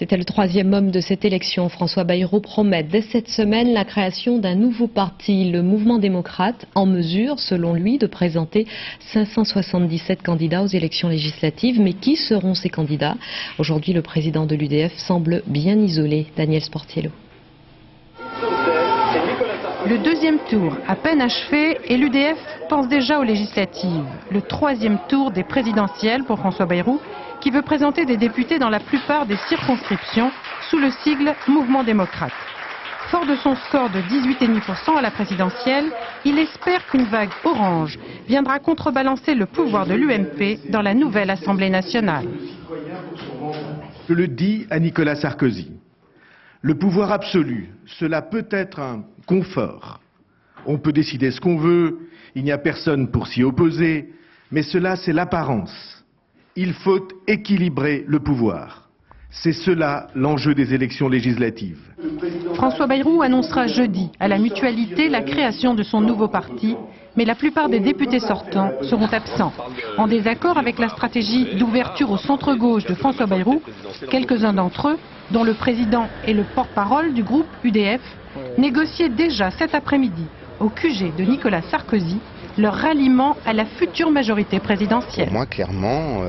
C'était le troisième homme de cette élection. François Bayrou promet dès cette semaine la création d'un nouveau parti, le Mouvement démocrate, en mesure, selon lui, de présenter 577 candidats aux élections législatives. Mais qui seront ces candidats? Aujourd'hui, le président de l'UDF semble bien isolé. Daniel Sportiello. Le deuxième tour à peine achevé et l'UDF pense déjà aux législatives. Le troisième tour des présidentielles pour François Bayrou, qui veut présenter des députés dans la plupart des circonscriptions sous le sigle Mouvement démocrate. Fort de son score de 18,5% à la présidentielle, il espère qu'une vague orange viendra contrebalancer le pouvoir de l'UMP dans la nouvelle Assemblée nationale. Je le dis à Nicolas Sarkozy. Le pouvoir absolu, cela peut être un confort. On peut décider ce qu'on veut, il n'y a personne pour s'y opposer, mais cela c'est l'apparence. Il faut équilibrer le pouvoir. C'est cela l'enjeu des élections législatives. François Bayrou annoncera jeudi à la Mutualité la création de son nouveau parti, mais la plupart des députés sortants seront absents. En désaccord avec la stratégie d'ouverture au centre-gauche de François Bayrou, quelques-uns d'entre eux, dont le président et le porte-parole du groupe UDF, négociaient déjà cet après-midi au QG de Nicolas Sarkozy leur ralliement à la future majorité présidentielle. Moi, clairement,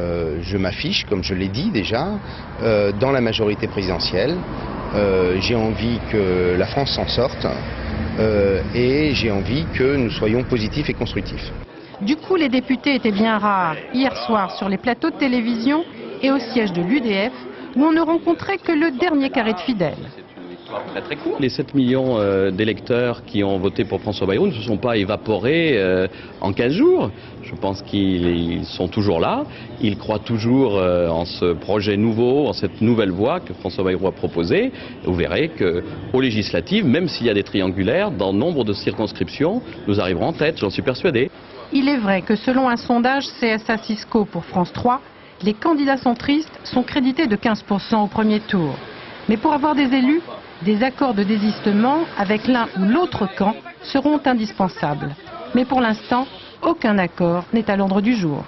je m'affiche, comme je l'ai dit déjà, dans la majorité présidentielle. J'ai envie que la France s'en sorte et j'ai envie que nous soyons positifs et constructifs. Du coup, les députés étaient bien rares hier soir sur les plateaux de télévision et au siège de l'UDF, où on ne rencontrait que le dernier carré de fidèles. Très court. Les 7 millions d'électeurs qui ont voté pour François Bayrou ne se sont pas évaporés en 15 jours. Je pense qu'ils sont toujours là. Ils croient toujours en ce projet nouveau, en cette nouvelle voie que François Bayrou a proposée. Vous verrez qu'aux législatives, même s'il y a des triangulaires, dans nombre de circonscriptions, nous arriverons en tête, j'en suis persuadé. Il est vrai que selon un sondage CSA Cisco pour France 3, les candidats centristes sont crédités de 15% au premier tour. Mais pour avoir des élus, des accords de désistement avec l'un ou l'autre camp seront indispensables. Mais pour l'instant, aucun accord n'est à l'ordre du jour.